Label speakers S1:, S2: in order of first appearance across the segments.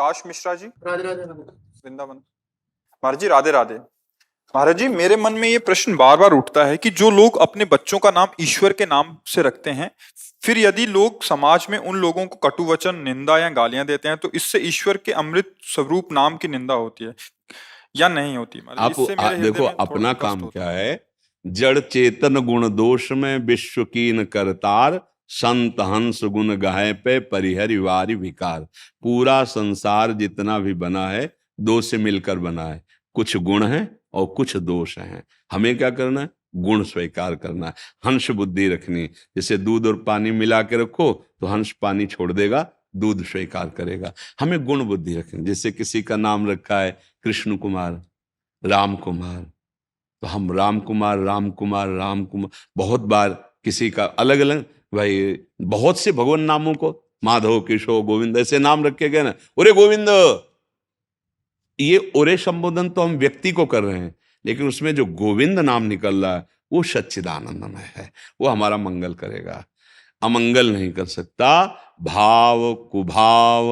S1: प्रकाश मिश्रा जी,
S2: राधे राधे।
S1: वृंदावन। महाराज जी राधे राधे। महाराज जी, मेरे मन में ये प्रश्न बार बार उठता है कि जो लोग अपने बच्चों का नाम ईश्वर के नाम से रखते हैं, फिर यदि लोग समाज में उन लोगों को कटु वचन, निंदा या गालियां देते हैं, तो इससे ईश्वर के अमृत स्वरूप नाम की निंदा होती है या नहीं होती? महाराज, इससे मेरे हृदय
S3: देखो
S1: में थोड़ा
S3: अपना
S1: कष्ट
S3: काम
S1: होता
S3: क्या है। जड़ चेतन गुण दोष में विश्व कीन करतार, संत हंस गुण गाहे पे परिहरि वारि विकार। पूरा संसार जितना भी बना है दो से मिलकर बना है। कुछ गुण है और कुछ दोष हैं। हमें क्या करना है? गुण स्वीकार करना है, हंस बुद्धि रखनी। जैसे दूध और पानी मिला के रखो तो हंस पानी छोड़ देगा, दूध स्वीकार करेगा। हमें गुण बुद्धि रखनी। जैसे किसी का नाम रखा है कृष्ण कुमार, राम कुमार, तो हम राम कुमार राम कुमार राम कुमार, बहुत बार किसी का अलग अलग, भाई बहुत से भगवान नामों को माधव, केशव, गोविंद ऐसे नाम रखे गए ना। ओरे गोविंद, ये ओरे संबोधन तो हम व्यक्ति को कर रहे हैं, लेकिन उसमें जो गोविंद नाम निकल रहा है वो सच्चिदानंदमय है, वो हमारा मंगल करेगा, अमंगल नहीं कर सकता। भाव कुभाव,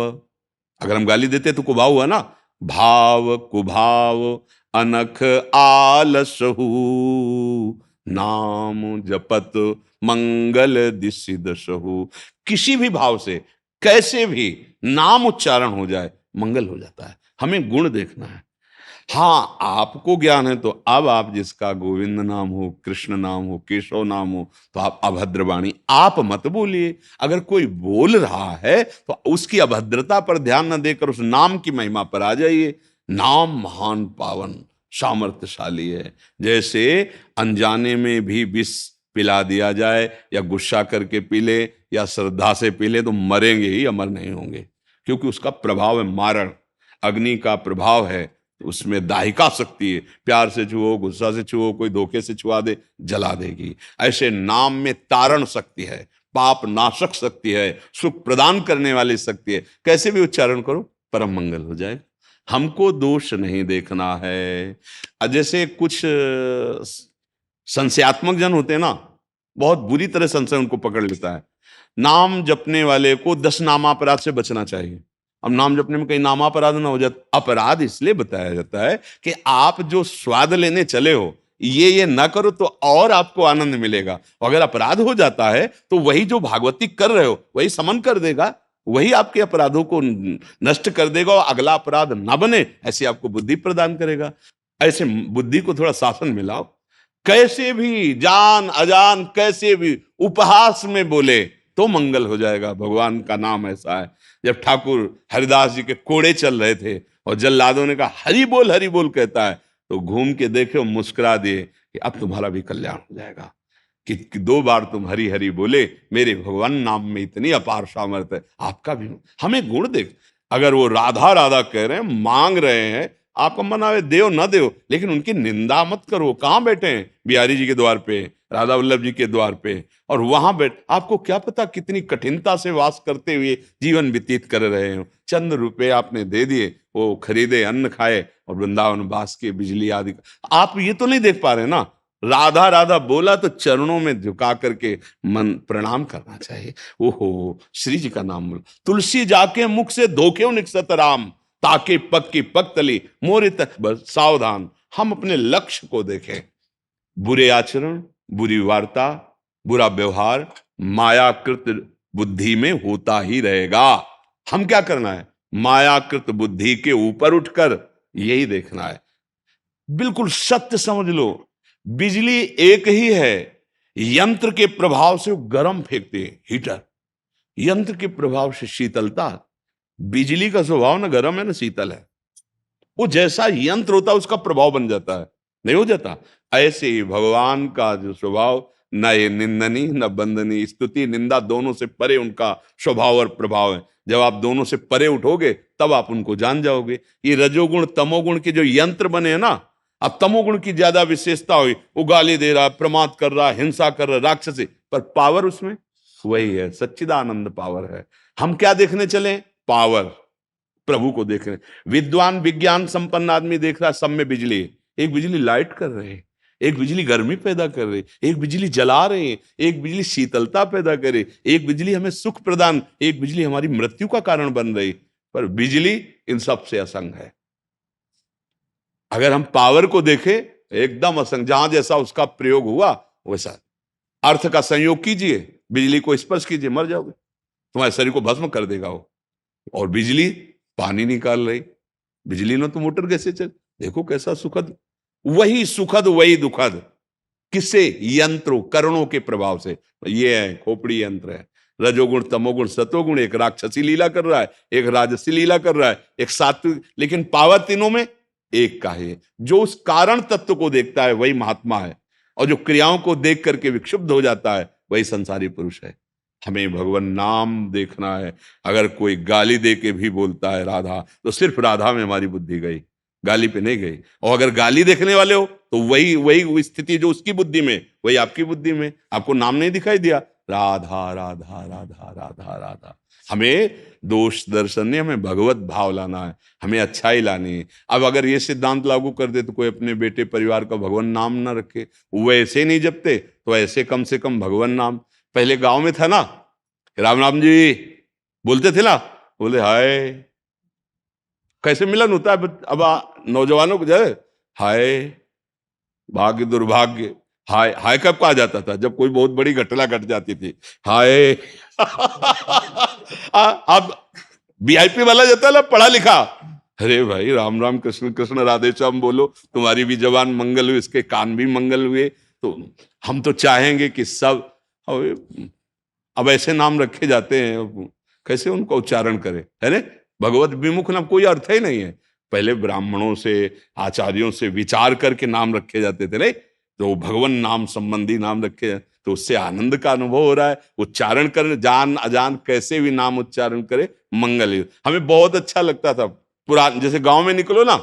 S3: अगर हम गाली देते तो कुभाव हुआ ना। भाव कुभाव अनख आलसहु, नाम जपत मंगल दिसि दसहु। किसी भी भाव से कैसे भी नाम उच्चारण हो जाए मंगल हो जाता है। हमें गुण देखना है। हाँ, आपको ज्ञान है तो अब आप जिसका गोविंद नाम हो, कृष्ण नाम हो, केशव नाम हो, तो आप अभद्रवाणी आप मत बोलिए। अगर कोई बोल रहा है तो उसकी अभद्रता पर ध्यान न देकर उस नाम की महिमा पर आ जाइए। नाम महान पावन सामर्थ्यशाली है। जैसे अनजाने में भी विष पिला दिया जाए, या गुस्सा करके पी ले या श्रद्धा से पी ले, तो मरेंगे ही, अमर नहीं होंगे, क्योंकि उसका प्रभाव है मारण। अग्नि का प्रभाव है, उसमें दाहिका शक्ति है। प्यार से छुओ, गुस्सा से छुओ, कोई धोखे से छुआ दे, जला देगी। ऐसे नाम में तारण शक्ति है, पाप नाशक शक्ति है, सुख प्रदान करने वाली शक्ति है। कैसे भी उच्चारण करो परम मंगल हो जाए। हमको दोष नहीं देखना है। जैसे कुछ संशयात्मक जन होते हैं ना, बहुत बुरी तरह संशय उनको पकड़ लेता है। नाम जपने वाले को 10 नामापराध से बचना चाहिए। अब नाम जपने में कहीं नामापराध ना हो जाए। अपराध इसलिए बताया जाता है कि आप जो स्वाद लेने चले हो, ये ना करो तो और आपको आनंद मिलेगा। अगर अपराध हो जाता है तो वही जो भागवती कर रहे हो वही समन कर देगा, वही आपके अपराधों को नष्ट कर देगा और अगला अपराध ना बने ऐसी आपको बुद्धि प्रदान करेगा। ऐसे बुद्धि को थोड़ा शासन में लाओ। कैसे भी जान अजान कैसे भी उपहास में बोले तो मंगल हो जाएगा। भगवान का नाम ऐसा है। जब ठाकुर हरिदास जी के कोड़े चल रहे थे और जल्लादों ने कहा हरि बोल कहता है, तो घूम के देखे और मुस्कुरा दिए कि अब तुम्हारा भी कल्याण हो जाएगा। कि 2 बार तुम हरि हरि बोले, मेरे भगवान नाम में इतनी अपार सामर्थ्य है, आपका भी। हमें गुण देख। अगर वो राधा राधा कह रहे हैं, मांग रहे हैं, आपको मनावे देव ना देव, लेकिन उनकी निंदा मत करो। कहाँ बैठे हैं? बिहारी जी के द्वार पे, राधा वल्लभ जी के द्वार पे, और वहां बैठ आपको क्या पता कितनी कठिनता से वास करते हुए जीवन व्यतीत कर रहे हो। चंद रुपए आपने दे दिए, वो खरीदे, अन्न खाए और वृंदावन वास के बिजली आदि। आप ये तो नहीं देख पा रहे ना। राधा राधा बोला तो चरणों में झुका करके मन प्रणाम करना चाहिए। ओहो, श्री जी का नाम बोलो। तुलसी जाके मुख से धोखे निकसत राम, ताके पग की पग तली मोरे तक। बस सावधान, हम अपने लक्ष्य को देखें। बुरे आचरण, बुरी वार्ता, बुरा व्यवहार मायाकृत बुद्धि में होता ही रहेगा। हम क्या करना है? मायाकृत बुद्धि के ऊपर उठकर यही देखना है। बिल्कुल सत्य समझ लो। बिजली एक ही है, यंत्र के प्रभाव से वो गर्म फेंकते हैं, हीटर। यंत्र के प्रभाव से शीतलता। बिजली का स्वभाव ना गर्म है ना शीतल है। वो जैसा यंत्र होता है उसका प्रभाव बन जाता है, नहीं हो जाता? ऐसे ही भगवान का जो स्वभाव, न ये निंदनी न बंदनी, स्तुति निंदा दोनों से परे उनका स्वभाव और प्रभाव है। जब आप दोनों से परे उठोगे तब आप उनको जान जाओगे। ये रजोगुण तमोगुण के जो यंत्र बने हैं ना, अब तमोगुण की ज्यादा विशेषता हुई, वो गाली दे रहा, प्रमाद कर रहा, हिंसा कर रहा, राक्षसी, पर पावर उसमें वही है, सच्चिदानंद पावर है। हम क्या देखने चले? पावर, प्रभु को देख रहे हैं। विद्वान विज्ञान संपन्न आदमी देख रहा है सब में बिजली। एक बिजली लाइट कर रहे हैं, एक बिजली गर्मी पैदा कर रही, एक बिजली जला रहे हैं, एक बिजली शीतलता पैदा करे, एक बिजली हमें सुख प्रदान, एक बिजली हमारी मृत्यु का कारण बन रही। पर बिजली इन सब से असंग है। अगर हम पावर को देखें, एकदम असंग, जहां जैसा उसका प्रयोग हुआ वैसा। अर्थ का संयोग कीजिए, बिजली को स्पर्श कीजिए, मर जाओगे, तुम्हारे शरीर को भस्म कर देगा वो। और बिजली पानी निकाल रही, बिजली ने तो मोटर कैसे चल, देखो कैसा सुखद, वही सुखद वही दुखद, किससे? यंत्रों करणों के प्रभाव से। ये है खोपड़ी यंत्र है, रजोगुण तमोगुण सतोगुण, एक राक्षसी लीला कर रहा है, एक राजसी लीला कर रहा है, एक सात्विक, लेकिन पावर तीनों में एक का है। जो उस कारण तत्व को देखता है वही महात्मा है, और जो क्रियाओं को देख करके विक्षुब्ध हो जाता है वही संसारी पुरुष है। हमें भगवान नाम देखना है। अगर कोई गाली दे के भी बोलता है राधा, तो सिर्फ राधा में हमारी बुद्धि गई, गाली पे नहीं गई। और अगर गाली देखने वाले हो तो वही वही स्थिति जो उसकी बुद्धि में, वही आपकी बुद्धि में। आपको नाम नहीं दिखाई दिया, राधा राधा राधा राधा राधा। हमें दोष दर्शन नहीं, हमें भगवत भाव लाना है, हमें अच्छाई लानी है। अब अगर ये सिद्धांत लागू कर दे तो कोई अपने बेटे परिवार का भगवान नाम ना रखे, वो ऐसे नहीं जपते तो ऐसे कम से कम भगवान नाम। पहले गांव में था ना, राम राम जी बोलते थे ना, बोले हाय, कैसे मिलन होता है अब नौजवानों को, जाए हाय भाग्य दुर्भाग्य, हाय हाय कब कहा जाता था? जब कोई बहुत बड़ी घटना घट जाती थी, हाय। अब वीआईपी वाला जाता है ना, पढ़ा लिखा, अरे भाई राम राम कृष्ण कृष्ण राधे श्याम बोलो, तुम्हारी भी जबान मंगल हुई, इसके कान भी मंगल हुए। तो हम तो चाहेंगे कि सब, अब ऐसे नाम रखे जाते हैं, कैसे उनको उच्चारण करें, है ना? भगवत विमुख नाम कोई अर्थ ही नहीं है। पहले ब्राह्मणों से, आचार्यों से विचार करके नाम रखे जाते थे, नहीं तो भगवान नाम संबंधी नाम रखे, तो उससे आनंद का अनुभव हो रहा है। उच्चारण कर, जान अजान कैसे भी नाम उच्चारण करे, मंगल ही। हमें बहुत अच्छा लगता था पुरान, जैसे गांव में निकलो ना,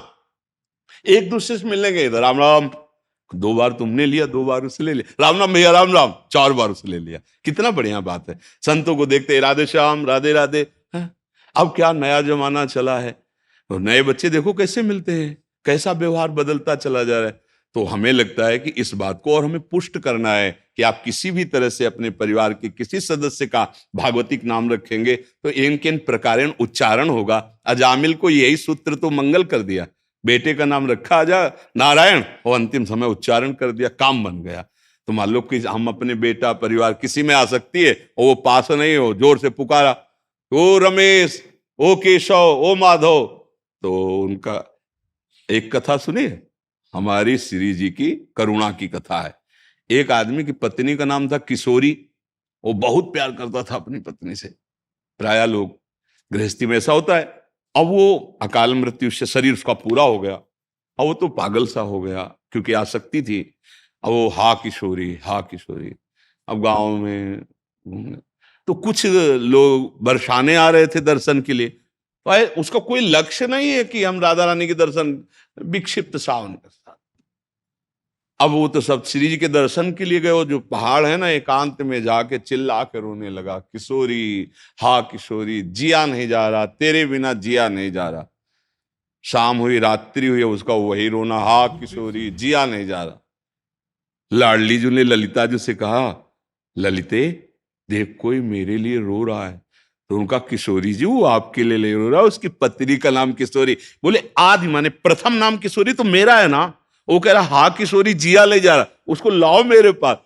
S3: एक दूसरे से मिलने गए, राम राम, 2 बार तुमने लिया, 2 बार उससे ले लिया, राम राम भैया राम राम, 4 बार उससे ले लिया, कितना बढ़िया बात है। संतों को देखते राधे श्याम राधे राधे। अब क्या नया जमाना चला है, तो नए बच्चे देखो कैसे मिलते हैं, कैसा व्यवहार बदलता चला जा रहा है। तो हमें लगता है कि इस बात को और हमें पुष्ट करना है कि आप किसी भी तरह से अपने परिवार के किसी सदस्य का भागवतिक नाम रखेंगे तो इनके इन प्रकारेण उच्चारण होगा। अजामिल को यही सूत्र तो मंगल कर दिया, बेटे का नाम रखा आजा नारायण, और अंतिम समय उच्चारण कर दिया, काम बन गया। तो मान लो कि हम अपने बेटा परिवार किसी में आसक्ति है और वो पास नहीं हो, जोर से पुकारा, ओ रमेश, ओ केशव, ओ माधव, तो उनका एक कथा सुनिए, हमारी श्री जी की करुणा की कथा है। एक आदमी की पत्नी का नाम था किशोरी, वो बहुत प्यार करता था अपनी पत्नी से। प्राय लोग गृहस्थी में ऐसा होता है। अब वो अकाल मृत्यु से शरीर उसका पूरा हो गया, अब वो तो पागल सा हो गया क्योंकि आसक्ति थी। अब वो हा किशोरी हा किशोरी। अब गांव में तो कुछ लोग बरसाने आ रहे थे दर्शन के लिए, तो उसका कोई लक्ष्य नहीं है कि हम राधा रानी के दर्शन, विक्षिप्त सावन के साथ। अब वो तो सब श्री जी के दर्शन के लिए गए, वो जो पहाड़ है ना, एकांत में जाके चिल्ला कर रोने लगा, किशोरी हा किशोरी, जिया नहीं जा रहा, तेरे बिना जिया नहीं जा रहा। शाम हुई रात्रि हुई, उसका वही रोना, हा किशोरी जिया नहीं जा रहा। लाडली जी ने ललिता जी से कहा, ललिते देख कोई मेरे लिए रो रहा है। तो उनका किशोरी जी वो आपके लिए रो रहा है, उसकी पत्नी का नाम किशोरी। बोले आदि माने प्रथम नाम किशोरी तो मेरा है ना। वो कह रहा हा किशोरी जिया ले जा रहा, उसको लाओ मेरे पास।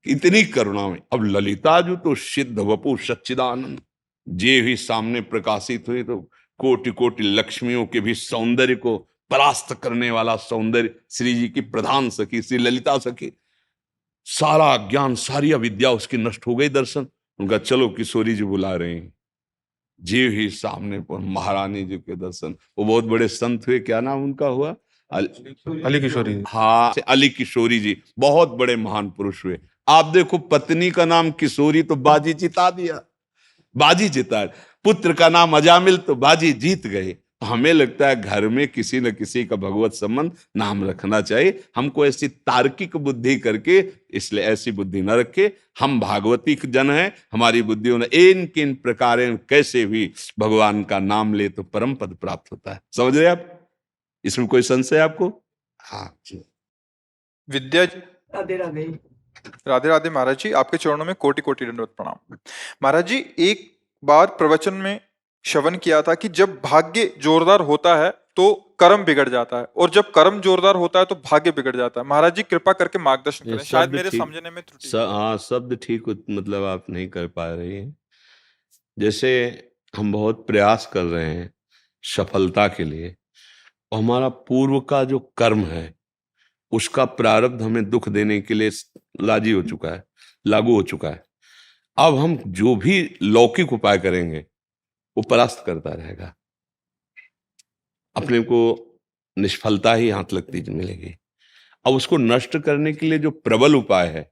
S3: इतनी करुणा में अब ललिता जी तो सिद्ध वपु सच्चिदानंद, जे भी सामने प्रकाशित हुई तो कोटि कोटि लक्ष्मियों के भी सौंदर्य को परास्त करने वाला सौंदर्य श्री जी की प्रधान सखी श्री ललिता सखी। सारा ज्ञान सारी अविद्या उसकी नष्ट हो गई। दर्शन उनका, चलो किशोरी जी बुला रहे हैं। जीव ही सामने पर महारानी जी के दर्शन। वो बहुत बड़े संत हुए, क्या नाम उनका हुआ?
S2: अली किशोरी।
S3: हाँ, अली किशोरी जी, बहुत बड़े महान पुरुष हुए। आप देखो पत्नी का नाम किशोरी तो बाजी जिता दिया, बाजी जिता। पुत्र का नाम अजामिल तो बाजी जीत गए। हमें लगता है घर में किसी न किसी का भगवत संबंध नाम रखना चाहिए। हमको ऐसी तार्किक बुद्धि करके, इसलिए ऐसी बुद्धि न रखे। हम भागवती जन हैं, हमारी बुद्धि इन किन प्रकार कैसे भी भगवान का नाम ले तो परम पद प्राप्त होता है। समझ रहे आप? इसमें कोई संशय आपको? हाँ जी।
S1: विद्या,
S4: राधे राधे।
S1: राधे राधे महाराज जी, आपके चरणों में कोटि कोटि दंडवत प्रणाम। महाराज जी, एक बार प्रवचन में श्रवण किया था कि जब भाग्य जोरदार होता है तो कर्म बिगड़ जाता है, और जब कर्म जोरदार होता है तो भाग्य बिगड़ जाता है। महाराज जी कृपा करके मार्गदर्शन
S4: ये
S1: करें, शायद
S4: शब्द
S1: मेरे
S4: ठीक
S1: समझने में त्रुटि है।
S4: हाँ, शब्द ठीक मतलब आप नहीं कर पा रही हैं। जैसे हम बहुत प्रयास कर रहे हैं सफलता के लिए, और हमारा पूर्व का जो कर्म है उसका प्रारब्ध हमें दुख देने के लिए लाजी हो चुका है, लागू हो चुका है। अब हम जो भी लौकिक उपाय करेंगे वो परास्त करता रहेगा, अपने को निष्फलता ही हाथ लगती मिलेगी। अब उसको नष्ट करने के लिए जो प्रबल उपाय है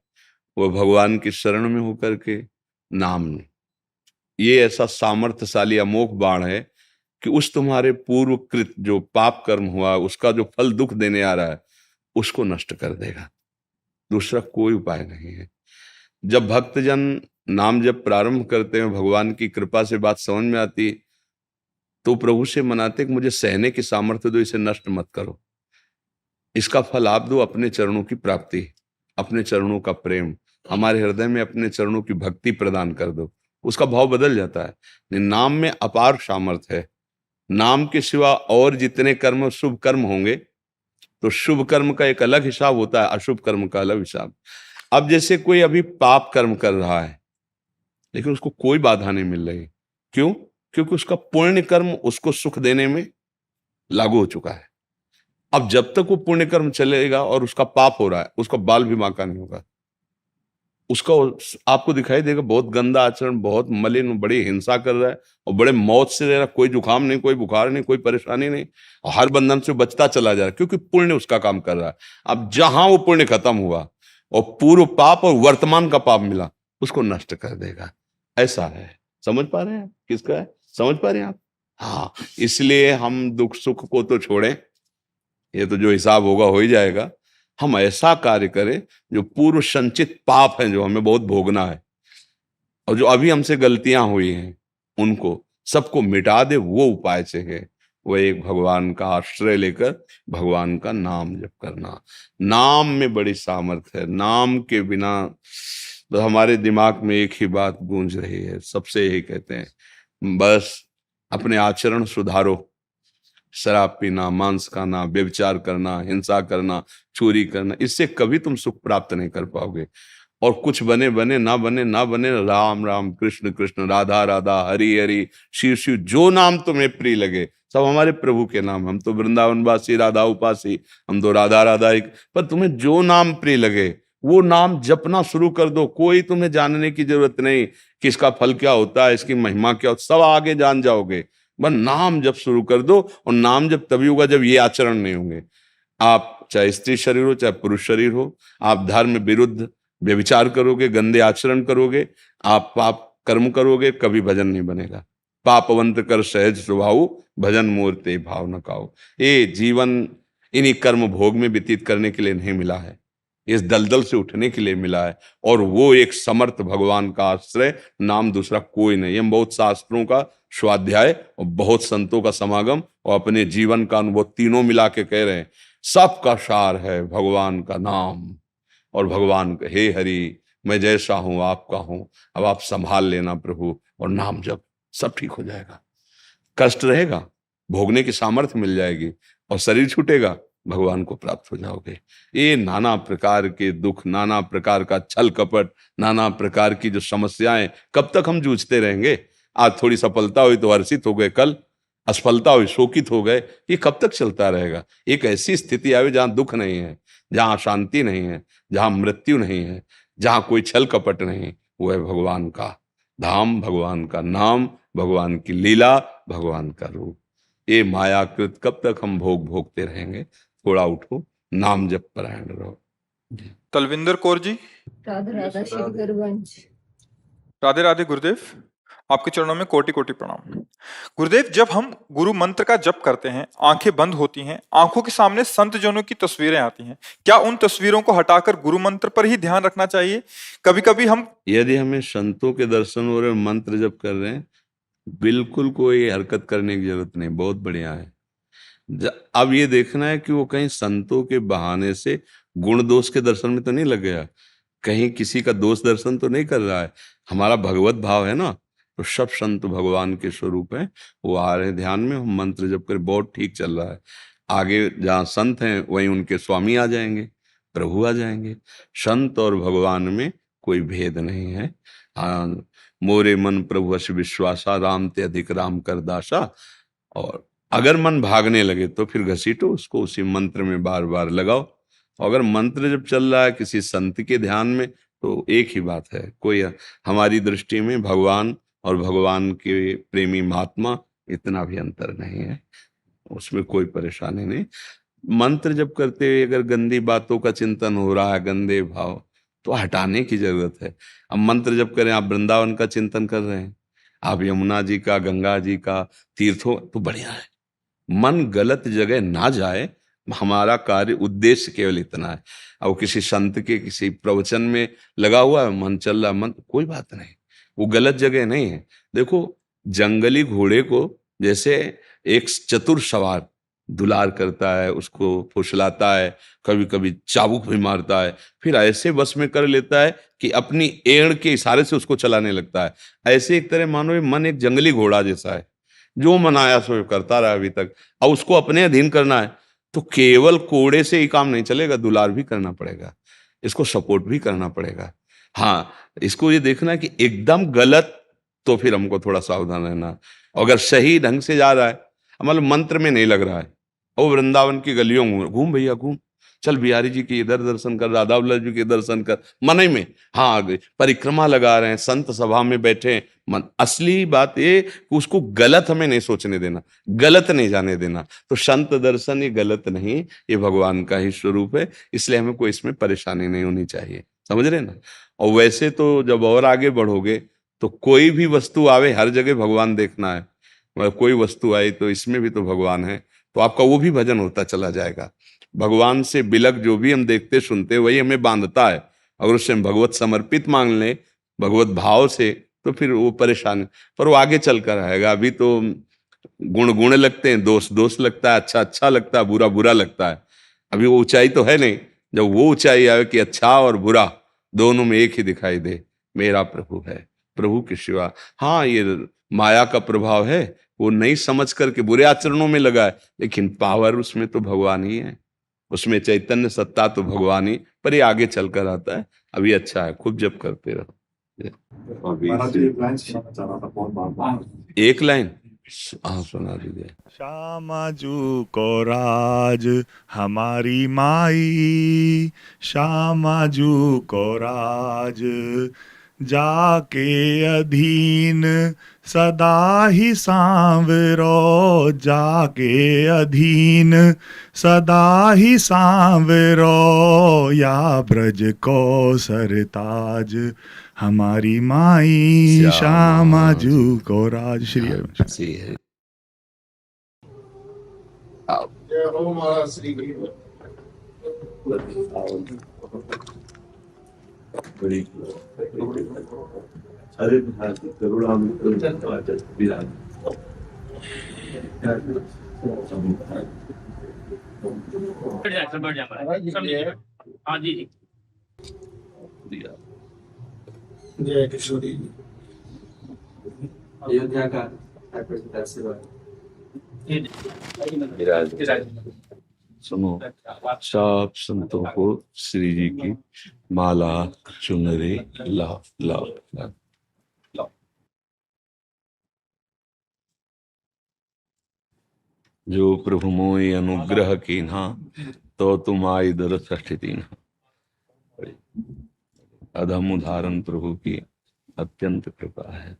S4: वो भगवान की शरण में होकर के नाम, ये ऐसा सामर्थ्यशाली अमोघ बाण है कि उस तुम्हारे पूर्व कृत जो पाप कर्म हुआ उसका जो फल दुख देने आ रहा है उसको नष्ट कर देगा। दूसरा कोई उपाय नहीं है। जब भक्तजन नाम जब प्रारंभ करते हैं, भगवान की कृपा से बात समझ में आती, तो प्रभु से मनाते कि मुझे सहने की सामर्थ्य दो, इसे नष्ट मत करो, इसका फल आप दो, अपने चरणों की प्राप्ति, अपने चरणों का प्रेम, हमारे हृदय में अपने चरणों की भक्ति प्रदान कर दो। उसका भाव बदल जाता है। नाम में अपार सामर्थ्य है। नाम के सिवा और जितने कर्म शुभ कर्म होंगे तो शुभ कर्म का एक अलग हिसाब होता है, अशुभ कर्म का अलग हिसाब। अब जैसे कोई अभी पाप कर्म कर रहा है लेकिन उसको कोई बाधा नहीं मिल रही, क्यों? क्योंकि उसका पुण्य कर्म उसको सुख देने में लागू हो चुका है। अब जब तक वो पुण्य कर्म चलेगा और उसका पाप हो रहा है, उसका बाल भी बांका नहीं होगा। उसका आपको दिखाई देगा बहुत गंदा आचरण, बहुत मलिन, बड़ी हिंसा कर रहा है और बड़े मौत से रह रहा, कोई जुकाम नहीं, कोई बुखार नहीं, कोई परेशानी नहीं, और हर बंधन से बचता चला जा रहा है क्योंकि पुण्य उसका काम कर रहा है। अब जहां वो पुण्य खत्म हुआ और पूर्व पाप और वर्तमान का पाप मिला, उसको नष्ट कर देगा। ऐसा है। समझ पा रहे हैं किसका है? समझ पा रहे हैं आप? हाँ, इसलिए हम दुख सुख को तो छोड़ें, ये तो जो हिसाब होगा हो ही जाएगा। हम ऐसा कार्य करें जो पूर्व संचित पाप हैं, जो हमें बहुत भोगना है और जो अभी हमसे गलतियां हुई हैं, उनको सबको मिटा दे। वो उपाय से है वो एक भगवान का आश्रय लेकर भगवान का नाम जप करना। नाम में बड़ी सामर्थ्य है। नाम के बिना तो हमारे दिमाग में एक ही बात गूंज रही है, सबसे यही कहते हैं, बस अपने आचरण सुधारो। शराब पीना, मांस खाना, व्यभिचार करना, हिंसा करना, चोरी करना, इससे कभी तुम सुख प्राप्त नहीं कर पाओगे। और कुछ बने बने, ना बने ना बने, राम राम, कृष्ण कृष्ण, राधा राधा, हरि हरि, शिव शिव, जो नाम तुम्हें प्रिय लगे, सब हमारे प्रभु के नाम। हम तो वृंदावनवासी, राधा उपासी, हम तो राधा राधा एक। पर तुम्हें जो नाम प्रिय लगे वो नाम जपना शुरू कर दो। कोई तुम्हें जानने की जरूरत नहीं कि इसका फल क्या होता है, इसकी महिमा क्या होता, सब आगे जान जाओगे। बस नाम जप शुरू कर दो। और नाम जब तभी होगा जब ये आचरण नहीं होंगे। आप चाहे स्त्री शरीर हो चाहे पुरुष शरीर हो, आप धर्म विरुद्ध व्यभिचार करोगे, गंदे आचरण करोगे, आप पाप कर्म करोगे, कभी भजन नहीं बनेगा। पापवंत कर सहज स्वभाव, भजन मूर्ते भाव न काओ। ये जीवन इन्हीं कर्म भोग में व्यतीत करने के लिए नहीं मिला है, इस दलदल से उठने के लिए मिला है। और वो एक समर्थ भगवान का आश्रय, नाम दूसरा कोई नहीं। हम बहुत शास्त्रों का स्वाध्याय और बहुत संतों का समागम और अपने जीवन का अनुभव तीनों मिला के कह रहे हैं, सबका सार है भगवान का नाम। और भगवान का, हे हरि, मैं जैसा हूं आपका हूं, अब आप संभाल लेना प्रभु, और नाम जप, सब ठीक हो जाएगा। कष्ट रहेगा, भोगने की सामर्थ्य मिल जाएगी, और शरीर छूटेगा, भगवान को प्राप्त हो जाओगे। ये नाना प्रकार के दुख, नाना प्रकार का छल कपट, नाना प्रकार की जो समस्याएं, कब तक हम जूझते रहेंगे? आज थोड़ी सफलता हुई तो हर्षित हो गए, कल असफलता हुई शोकित हो गए। ये कब तक चलता रहेगा? एक ऐसी स्थिति आवे जहां दुख नहीं है, जहां शांति नहीं है, जहां मृत्यु नहीं है, जहां कोई छल कपट नहीं, वो है भगवान का धाम, भगवान का नाम, भगवान की लीला, भगवान का रूप। ये मायाकृत कब तक हम भोगते रहेंगे? थोड़ा उठो, नाम जप परायण रहो।
S1: तलविंदर कौर जी।
S5: राधा राधा श्री गुरुवंश।
S1: राधे राधे गुरुदेव, आपके चरणों में कोटि कोटि प्रणाम। गुरुदेव, जब हम गुरु मंत्र का जप करते हैं, आंखें बंद होती हैं, आंखों के सामने संत जनों की तस्वीरें आती हैं, क्या उन तस्वीरों को हटाकर गुरु मंत्र पर ही ध्यान रखना चाहिए? कभी कभी हम,
S4: यदि हमें संतों के दर्शन हो रहे हैं, मंत्र जप कर रहे हैं, बिल्कुल कोई हरकत करने की जरूरत नहीं, बहुत बढ़िया है। अब ये देखना है कि वो कहीं संतों के बहाने से गुण दोष के दर्शन में तो नहीं लग गया, कहीं किसी का दोष दर्शन तो नहीं कर रहा है। हमारा भगवत भाव है ना,
S3: तो सब संत भगवान के स्वरूप हैं, वो आ रहे हैं ध्यान में। हम मंत्र जप कर बहुत ठीक चल रहा है। आगे जहाँ संत हैं वहीं उनके स्वामी आ जाएंगे, प्रभु आ जाएंगे। संत और भगवान में कोई भेद नहीं है। हाँ, मोरे मन प्रभु अस विश्वासा, राम ते अधिक राम कर दासा। और अगर मन भागने लगे तो फिर घसीटो उसको, उसी मंत्र में बार बार लगाओ। अगर मंत्र जब चल रहा है किसी संत के ध्यान में, तो एक ही बात है, कोई हमारी दृष्टि में भगवान और भगवान के प्रेमी महात्मा इतना भी अंतर नहीं है, उसमें कोई परेशानी नहीं। मंत्र जब करते हुए अगर गंदी बातों का चिंतन हो रहा है, गंदे भाव, तो हटाने की जरूरत है। अब मंत्र जब करें, आप वृंदावन का चिंतन कर रहे हैं, आप यमुना जी का, गंगा जी का, तीर्थों, तो बढ़िया है। मन गलत जगह ना जाए, हमारा कार्य उद्देश्य केवल इतना है। अब किसी संत के किसी प्रवचन में लगा हुआ है, मन चल रहा, मन, कोई बात नहीं, वो गलत जगह नहीं है। देखो, जंगली घोड़े को जैसे एक चतुर सवार दुलार करता है, उसको फुसलाता है, कभी कभी चाबुक भी मारता है, फिर ऐसे बस में कर लेता है कि अपनी एड़ के इशारे से उसको चलाने लगता है। ऐसे एक तरह मानो ये मन एक जंगली घोड़ा जैसा है, जो मन आया सो करता रहा अभी तक। और उसको अपने अधीन करना है तो केवल कोड़े से ही काम नहीं चलेगा, दुलार भी करना पड़ेगा, इसको सपोर्ट भी करना पड़ेगा। हाँ, इसको ये देखना कि एकदम गलत, तो फिर हमको थोड़ा सावधान रहना। अगर सही ढंग से जा रहा है, मतलब मंत्र में नहीं लग रहा है, और वृंदावन की गलियों में घूम भैया घूम, चल बिहारी जी के इधर दर्शन कर, राधा वल्लभ जी के दर्शन कर, मन ही में, हाँ परिक्रमा लगा रहे हैं, संत सभा में बैठे हैं, मन। असली बात ये कि उसको गलत हमें नहीं सोचने देना, गलत नहीं जाने देना। तो संत दर्शन ये गलत नहीं, ये भगवान का ही स्वरूप है, इसलिए हमें कोई इसमें परेशानी नहीं होनी चाहिए, समझ रहे ना। और वैसे तो जब और आगे बढ़ोगे तो कोई भी वस्तु आवे, हर जगह भगवान देखना है। मतलब कोई वस्तु आई तो इसमें भी तो भगवान है, तो आपका वो भी भजन होता चला जाएगा। भगवान से बिलक जो भी हम देखते सुनते वही हमें बांधता है। अगर उससे हम भगवत समर्पित मांग लें, भगवत भाव से, तो फिर वो परेशान, पर वो आगे चल कर आएगा। अभी तो गुण गुण लगते हैं, दोष दोष लगता है, अच्छा अच्छा लगता है, बुरा बुरा लगता है। अभी वो ऊंचाई तो है नहीं। जब वो ऊंचाई आए कि अच्छा और बुरा दोनों में एक ही दिखाई दे, मेरा प्रभु है, प्रभु के सिवा। हाँ, ये माया का प्रभाव है, वो नहीं समझ करके बुरे आचरणों में लगा है, लेकिन पावर उसमें तो भगवान ही है, उसमें चैतन्य सत्ता तो भगवान ही, पर ये आगे चलकर आता है। अभी अच्छा है, खूब जप करते रहो। एक लाइन हाँ सुना दीजिए।
S6: श्यामाजू को राज हमारी माई, श्यामाजू को राज जाके अधीन सदा ही सांवरो, जाके अधीन सदा ही सांवरो, या ब्रज को सरताज हमारी माई, श्यामाजू को राज। श्री हरि।
S7: हाँ जी।
S8: जय किशोरी।
S7: अयोध्या का
S3: सुनो, सब संतों को श्री जी की माला चुनरी लाओ लाओ लाओ। जो प्रभु मोहि अनुग्रह कीन्हा, तो तुम आई दरस स्थिति। अधम उदाहरण प्रभु की अत्यंत कृपा है।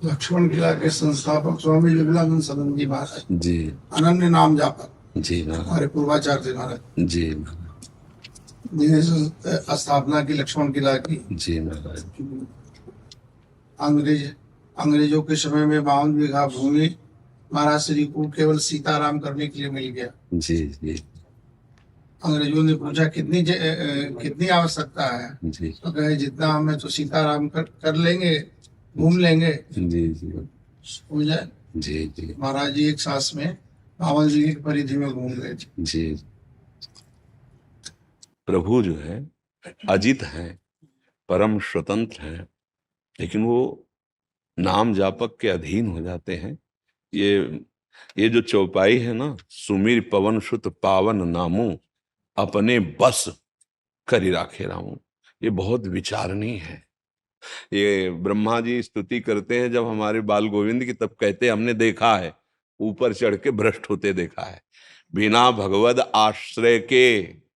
S8: लक्ष्मण किला के संस्थापक स्वामी विवेकानंद सदन जी महाराज
S3: जी,
S8: अनन्य नाम जापक
S3: जी महाराज,
S8: हमारे पूर्वाचार्य महाराज
S3: जी,
S8: जिन्हें स्थापना की लक्ष्मण किला की।
S3: जी महाराज।
S8: अंग्रेजों के समय में 52 बीघा भूमि महाराज श्री को केवल सीताराम करने के लिए मिल गया।
S3: जी जी
S8: अंग्रेजों ने पूछा कितनी आवश्यकता है,
S3: जी
S8: तो कहे जितना हमें तो सीताराम कर लेंगे, घूम लेंगे,
S3: जी जी
S8: हो जाए।
S3: जी जी
S8: महाराज जी एक सांस में 52 बीघे की परिधि में घूम गए थे।
S3: जी। प्रभु जो है अजित है, परम स्वतंत्र है, लेकिन वो
S4: नाम जापक के अधीन हो जाते हैं। ये जो चौपाई है ना, सुमीर पवन सुत पावन नामो, अपने बस करी राखे रामो, ये बहुत विचारणीय है। ये ब्रह्मा जी स्तुति करते हैं जब हमारे बाल गोविंद की, तब कहते हैं हमने देखा है, ऊपर चढ़ के भ्रष्ट होते देखा है, बिना भगवद आश्रय के।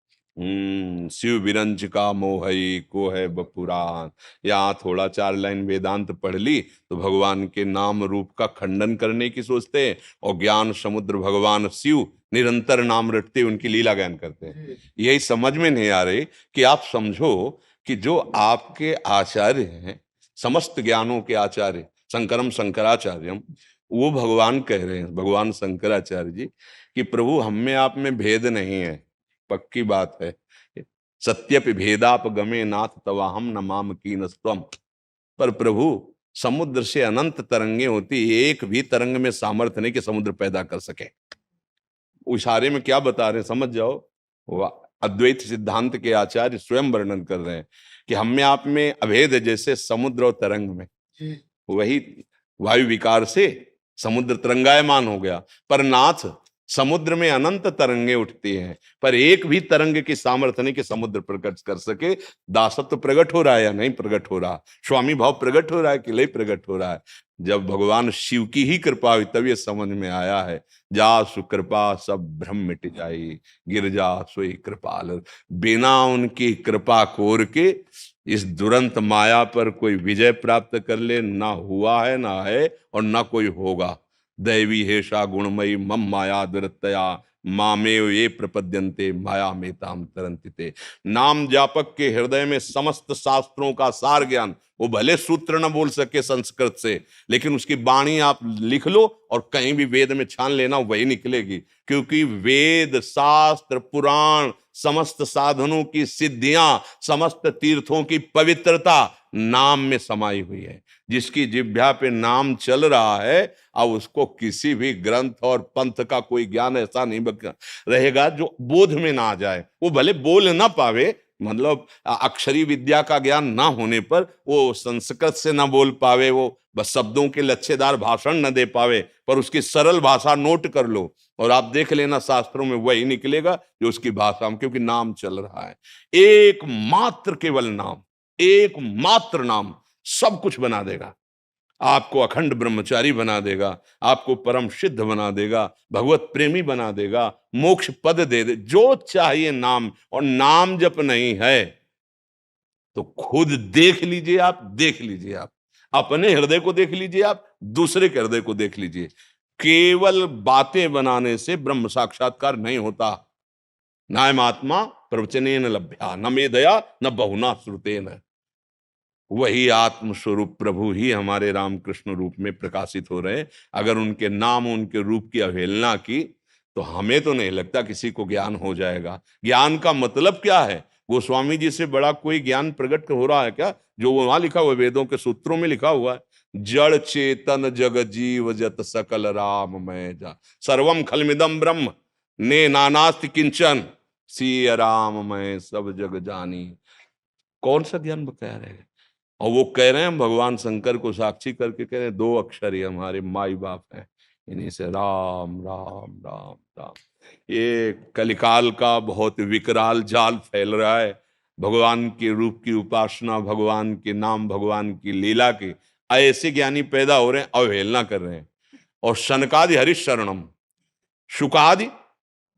S4: शिव विरंच का मोहई को है बपुराण। यहाँ थोड़ा 4 लाइन वेदांत पढ़ ली तो भगवान के नाम रूप का खंडन करने की सोचते हैं, और ज्ञान समुद्र भगवान शिव निरंतर नाम रटते उनकी लीला ज्ञान करते हैं। यही समझ में नहीं आ रही कि आप समझो कि जो आपके आचार्य हैं, समस्त ज्ञानों के आचार्य, शंकरम शंकराचार्यम, वो भगवान कह रहे हैं, भगवान शंकराचार्य जी, कि प्रभु हम में आप में भेद नहीं है, पक्की बात है। सत्यपि भेदाप गमे नाथ तवाहम न माम कीनस्त्वम। पर प्रभु समुद्र से अनंत तरंगे होती, एक भी तरंग में सामर्थ्य नहीं कि समुद्र पैदा कर सके। इशारे में क्या बता रहे हैं समझ जाओ। अद्वैत सिद्धांत के आचार्य स्वयं वर्णन कर रहे हैं कि हम में आप में अभेद है, जैसे समुद्र और तरंग में। वही वायु विकार से समुद्र तरंगायमान हो गया, पर नाथ समुद्र में अनंत तरंगे उठती हैं, पर एक भी तरंग की सामर्थ्य नहीं कि समुद्र प्रकट कर सके। दासत्व प्रकट हो रहा है या नहीं प्रकट हो रहा, स्वामी भाव प्रकट हो रहा है कि नहीं प्रकट हो रहा है। जब भगवान शिव की ही कृपा हुई तब ये समझ में आया है, जा सुकृपा सब भ्रम मिट जाई, गिरजा सोई कृपाल। बिना उनकी कृपा कोर के इस दुरंत माया पर कोई विजय प्राप्त कर ले, ना हुआ है, ना है और ना कोई होगा। दैवी हेषा गुणमयी मम माया दुरतया, मामेव ये प्रपद्यन्ते माया मेताम तरंतिते। नाम जापक के हृदय में समस्त शास्त्रों का सार ज्ञान, वो भले सूत्र न बोल सके संस्कृत से, लेकिन उसकी वाणी आप लिख लो और कहीं भी वेद में छान लेना, वही निकलेगी। क्योंकि वेद शास्त्र पुराण समस्त साधनों की सिद्धियां, समस्त तीर्थों की पवित्रता नाम में समाई हुई है। जिसकी जिह्वा पे नाम चल रहा है, अब उसको किसी भी ग्रंथ और पंथ का कोई ज्ञान ऐसा नहीं रहेगा जो बोध में ना आ जाए। वो भले बोल ना पावे, मतलब अक्षरी विद्या का ज्ञान ना होने पर वो संस्कृत से ना बोल पावे, वो बस शब्दों के लच्छेदार भाषण न दे पावे, पर उसकी सरल भाषा नोट कर लो और आप देख लेना शास्त्रों में वही निकलेगा जो उसकी भाषा में, क्योंकि नाम चल रहा है। एकमात्र केवल नाम, एकमात्र नाम सब कुछ बना देगा। आपको अखंड ब्रह्मचारी बना देगा, आपको परम सिद्ध बना देगा, भगवत प्रेमी बना देगा, मोक्ष पद दे दे, जो चाहिए नाम। और नाम जप नहीं है तो खुद देख लीजिए, आप देख लीजिए, आप अपने हृदय को देख लीजिए, आप दूसरे के हृदय को देख लीजिए। केवल बातें बनाने से ब्रह्म साक्षात्कार नहीं होता। नायमात्मा प्रवचनेन लभ्या न मेधया न बहुना श्रुतेन। वही आत्म स्वरूप प्रभु ही हमारे रामकृष्ण रूप में प्रकाशित हो रहे हैं। अगर उनके नाम उनके रूप की अवहेलना की तो हमें तो नहीं लगता किसी को ज्ञान हो जाएगा। ज्ञान का मतलब क्या है? गोस्वामी जी से बड़ा कोई ज्ञान प्रकट हो रहा है क्या? जो वहां लिखा हुआ, वेदों के सूत्रों में लिखा हुआ है, जड़ चेतन जग जीव जत सकल राम मैं जा, सर्वम खलमिदम ब्रह्म ने नानास्ति किंचन, सिय राम मैं सब जग जानी। कौन सा ज्ञान बकाया रहेगा? और वो कह रहे हैं, भगवान शंकर को साक्षी करके कह रहे हैं, 2 अक्षर ही हमारे माई बाप हैं, इन्हीं से राम राम राम राम। ये कलिकाल का बहुत विकराल जाल फैल रहा है। भगवान के रूप की उपासना, भगवान के नाम, भगवान की लीला के ऐसे ज्ञानी पैदा हो रहे हैं, अवहेलना कर रहे हैं। और शनकादि हरिशरणम, शुकादि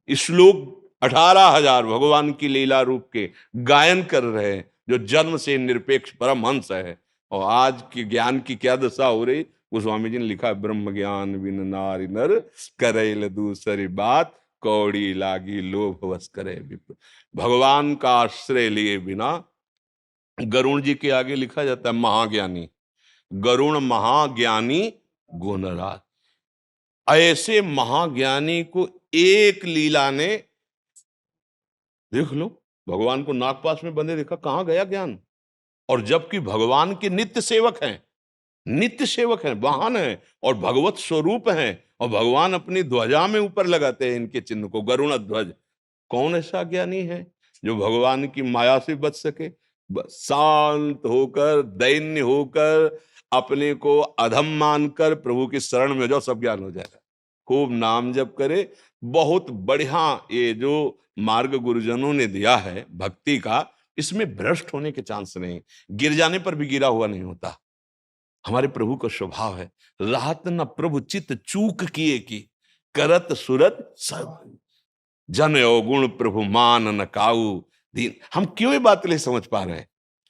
S4: श्लोक 18,000 भगवान की लीला रूप के गायन कर रहे हैं, जो जन्म से निरपेक्ष परमहंस है। और आज की ज्ञान की क्या दशा हो रही? गोस्वामी जी ने लिखा है, ब्रह्म ज्ञान बिन नारी नर करेल दूसरी बात, कौड़ी लागी लोभ वश करे विप्र। भगवान का आश्रय लिए बिना, गरुण जी के आगे लिखा जाता है महाज्ञानी, गरुण महाज्ञानी गुणराज। ऐसे महाज्ञानी को एक लीला ने, देख लो, भगवान को नागपाश में बंधे देखा, कहां गया ज्ञान? और जबकि भगवान के नित्य सेवक हैं, नित्य सेवक हैं, वाहन हैं और भगवत स्वरूप हैं, और भगवान अपनी ध्वजा में ऊपर लगाते हैं इनके चिन्ह को, गरुण ध्वज। कौन ऐसा ज्ञानी है जो भगवान की माया से बच सके? शांत होकर, दैन्य होकर,
S3: अपने को अधम मानकर प्रभु की शरण में हो जाओ, सब ज्ञान हो जाएगा। खूब नाम जप करे। बहुत बढ़िया ये जो मार्ग गुरुजनों ने दिया है भक्ति का, इसमें भ्रष्ट होने के चांस नहीं, गिर जाने पर भी गिरा हुआ नहीं होता। हमारे प्रभु का स्वभाव है, राहत न प्रभु चित चूक किए की, करत सुरत सब जन अवगुण प्रभु मान न काऊ दीन। हम क्यों ये बात नहीं समझ पा रहे हैं?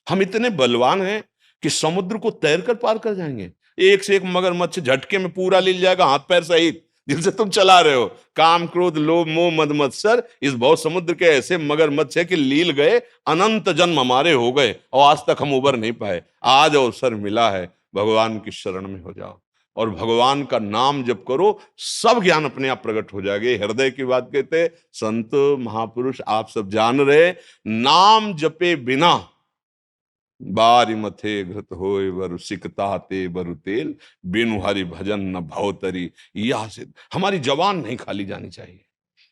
S3: हम इतने बलवान हैं कि समुद्र को तैर कर पार कर जाएंगे। एक से एक मगरमच्छ झटके में पूरा ले जाएगा, हाथ पैर सहित, जिनसे तुम चला रहे हो। काम क्रोध लोभ मोह मद मत्सर, इस भव समुद्र के ऐसे मगरमच्छ है कि लील गए, अनंत जन्म हमारे हो गए और आज तक हम उबर नहीं पाए। आज अवसर मिला है, भगवान की शरण में हो जाओ और भगवान का नाम जप करो, सब ज्ञान अपने आप प्रकट हो जाएगा। हृदय की बात कहते संत महापुरुष आप सब जान रहे, नाम जपे बिना बारी मथे घृत होए वरु सिकता ते बरु तेल, बिनु हरि भजन न भवतरी। यह सिद्ध, हमारी जवान नहीं खाली जानी चाहिए,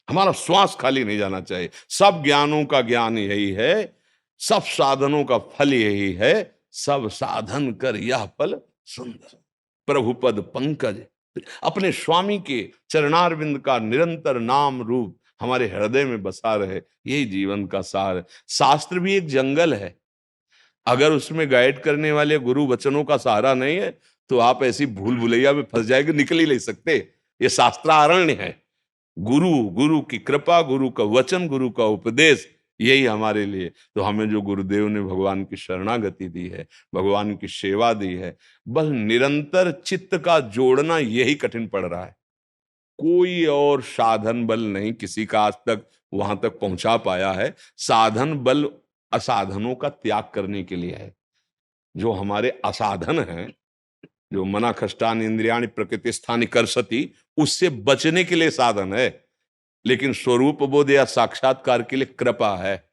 S3: हमारा श्वास खाली नहीं जाना चाहिए। सब ज्ञानों का ज्ञान यही है, सब साधनों का फल यही है, सब साधन कर यह फल सुंदर। प्रभु पद पंकज, अपने स्वामी के चरणारविंद का निरंतर नाम रूप हमारे हृदय में बसा रहे, यही जीवन का सार है। शास्त्र भी एक जंगल है, अगर उसमें गाइड करने वाले गुरु वचनों का सहारा नहीं है तो आप ऐसी भूल भुलैया में फंस जाएंगे, निकल ही नहीं सकते। ये शास्त्रारण्य है। गुरु की कृपा, गुरु का वचन, गुरु का उपदेश, यही हमारे लिए। तो हमें जो गुरुदेव ने भगवान की शरणागति दी है, भगवान की सेवा दी है, बस निरंतर चित्त का जोड़ना यही कठिन पड़ रहा है। कोई और साधन बल नहीं किसी का आज तक वहां तक पहुंचा पाया है। साधन बल असाधनों का त्याग करने के लिए है। जो हमारे असाधन हैं, जो मना खष्टान इंद्रियाणि प्रकृति स्थानि करसति, उससे बचने के लिए साधन है। लेकिन स्वरूप बोध या साक्षात्कार के लिए कृपा है,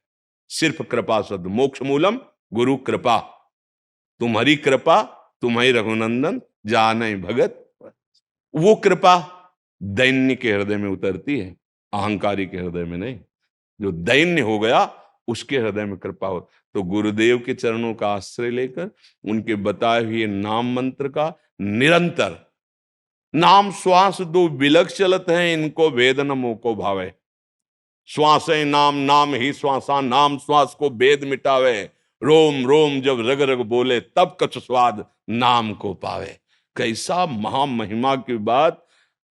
S3: सिर्फ कृपा शब्द। मोक्ष मूलम गुरु कृपा, तुम्हारी कृपा तुम्हारी रघुनंदन जाने भगत। वो कृपा दैन्य के हृदय में उतरती है, अहंकारी के हृदय में नहीं। जो दैन्य हो गया उसके हृदय में कृपा हो। तो गुरुदेव के चरणों का आश्रय लेकर उनके बताए हुए नाम मंत्र का निरंतर, नाम श्वास दो बिलक चलत है, इनको वेद न मोको भावे। श्वास नाम, नाम ही श्वासा, नाम श्वास को वेद मिटावे। रोम रोम जब रग रग बोले, तब कछ स्वाद नाम को पावे। कैसा महामहिमा की बात,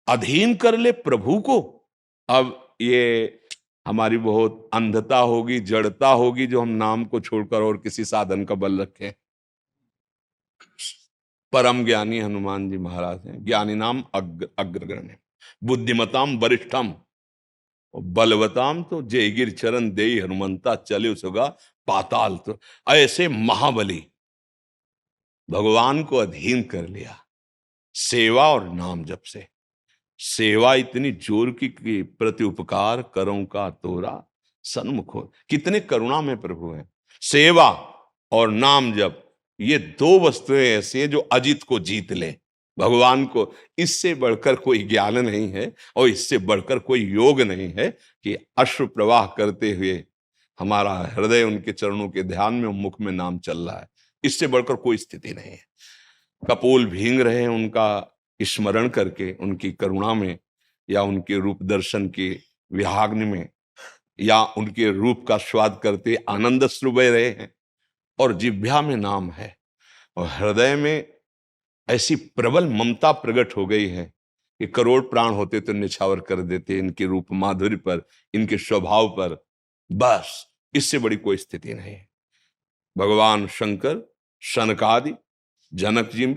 S3: अधीन कर ले प्रभु को। अब ये हमारी बहुत अंधता होगी, जड़ता होगी, जो हम नाम को छोड़कर और किसी साधन का बल रखें। परम ज्ञानी हनुमान जी महाराज हैं। ज्ञानी नाम अग्रगण्य, बुद्धिमताम वरिष्ठम, बलवताम तो जय गिर चरण दे हनुमंता, चले उसगा पाताल। तो ऐसे महाबली भगवान को अधीन कर लिया सेवा और नाम जप से। सेवा इतनी जोर की कि प्रति उपकार करों का तोरा सन्मुख हो। कितने करुणा में प्रभु हैं। सेवा और नाम जप, ये दो वस्तुएं ऐसी हैं जो अजित को जीत ले। भगवान को इससे बढ़कर कोई ज्ञान नहीं है और इससे बढ़कर कोई योग नहीं है कि अश्रु प्रवाह करते हुए हमारा हृदय उनके चरणों के ध्यान में, मुख में नाम चल रहा है। इससे बढ़कर कोई स्थिति नहीं है। कपोल भींग रहे हैं उनका स्मरण करके, उनकी करुणा में, या उनके रूप दर्शन के विहाग्नि में, या उनके रूप का स्वाद करते आनंद अश्रु बह रहे हैं, और जिह्वा में नाम है और हृदय में ऐसी प्रबल ममता प्रकट हो गई है कि करोड़ प्राण होते तो निछावर कर देते इनके रूप माधुर्य पर, इनके स्वभाव पर। बस इससे बड़ी कोई स्थिति नहीं है। भगवान शंकर, शनकादि, जनक जी,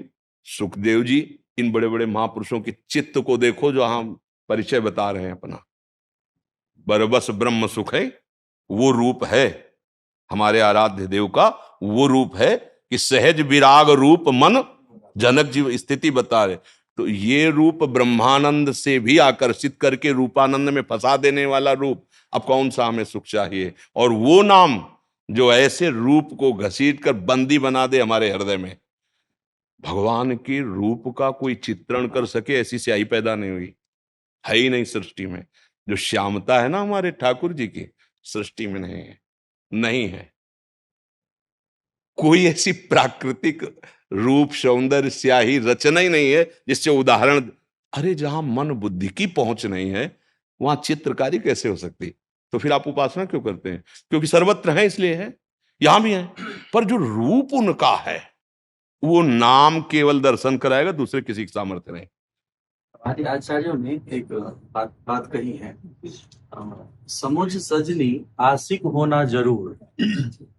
S3: सुखदेव जी, इन बड़े बड़े महापुरुषों के चित्त को देखो जो हम परिचय बता रहे हैं अपना। बरबस ब्रह्म सुख है, वो रूप है हमारे आराध्य देव का। वो रूप है कि सहज विराग रूप मन, जनक जी स्थिति बता रहे। तो ये रूप ब्रह्मानंद से भी आकर्षित करके रूपानंद में फंसा देने वाला रूप। अब कौन सा हमें सुख चाहिए? और वो नाम जो ऐसे रूप को घसीट कर बंदी बना दे हमारे हृदय में। भगवान के रूप का कोई चित्रण कर सके ऐसी स्याही पैदा नहीं हुई, है ही नहीं सृष्टि में। जो श्यामता है ना हमारे ठाकुर जी की, सृष्टि में नहीं है, नहीं है। कोई ऐसी प्राकृतिक रूप सौंदर्य स्याही रचना ही नहीं है जिससे उदाहरण। अरे जहां मन बुद्धि की पहुंच नहीं है वहां चित्रकारी कैसे हो सकती? तो फिर आप उपासना क्यों करते हैं? क्योंकि सर्वत्र है इसलिए है, यहां भी है। पर जो रूप उनका है वो नाम केवल दर्शन कराएगा, दूसरे किसी की सामर्थ्य नहीं।
S9: हमारे आचार्यों ने एक बात कही है, समुझ सजनी आशिक होना जरूर,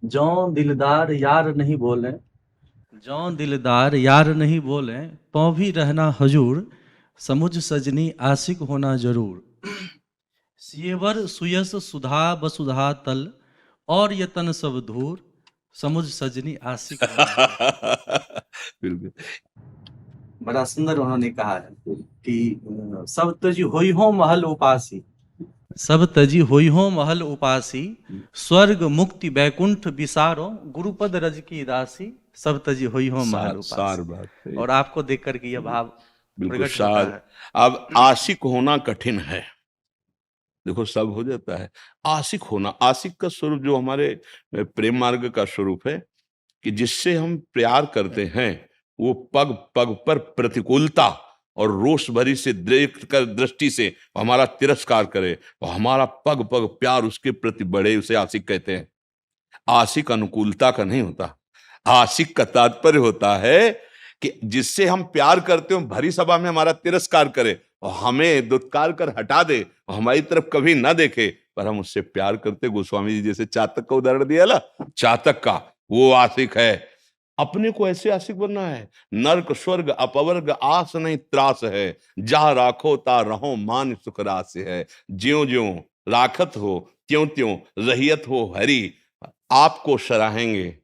S9: जौ दिलदार यार नहीं बोले, जौ दिलदार यार नहीं बोले, पौ भी रहना हजूर, समुझ सजनी आशिक होना जरूर। सियवर सुयस सुधा वसुधा तल, और यतन सब धूर, समुझ सजनी आशिक होना जरूर।
S3: बिल्कुल।
S9: बड़ा सुंदर उन्होंने कहा है कि सब तजी होई हो महल उपासी, सब तजी होई हो महल उपासी, स्वर्ग मुक्ति बैकुंठ विसारो, गुरुपद रज की दासी, सब तजी होई हो महल
S3: सार
S9: उपासी।
S3: बात है।
S9: और आपको देख करके यह भाव
S3: बिल्कुल
S9: प्रकट होता
S3: सार।
S9: है।
S3: अब आशिक होना कठिन है, देखो सब हो जाता है। आशिक होना, आशिक का स्वरूप जो हमारे प्रेम मार्ग का स्वरूप है कि जिससे हम प्यार करते हैं वो पग पग पर प्रतिकूलता और रोष भरी से देख कर दृष्टि से हमारा तिरस्कार करे और हमारा पग पग प्यार उसके प्रति बढ़े, उसे आशिक कहते हैं। आशिक अनुकूलता का नहीं होता। आशिक का तात्पर्य होता है कि जिससे हम प्यार करते हो भरी सभा में हमारा तिरस्कार करे और हमें दुत्कार कर हटा दे और हमारी तरफ कभी ना देखे, पर हम उससे प्यार करते। गोस्वामी जी जैसे चातक का उदाहरण दिया ना, चातक का, वो आशिक है। अपने को ऐसे आशिक बनना है। नर्क स्वर्ग अपवर्ग आस नहीं त्रास है, जा राखो ता रहो मान सुख रास है। ज्यों ज्यों राखत हो त्यों त्यों रहियत हो हरी। आपको सराहेंगे,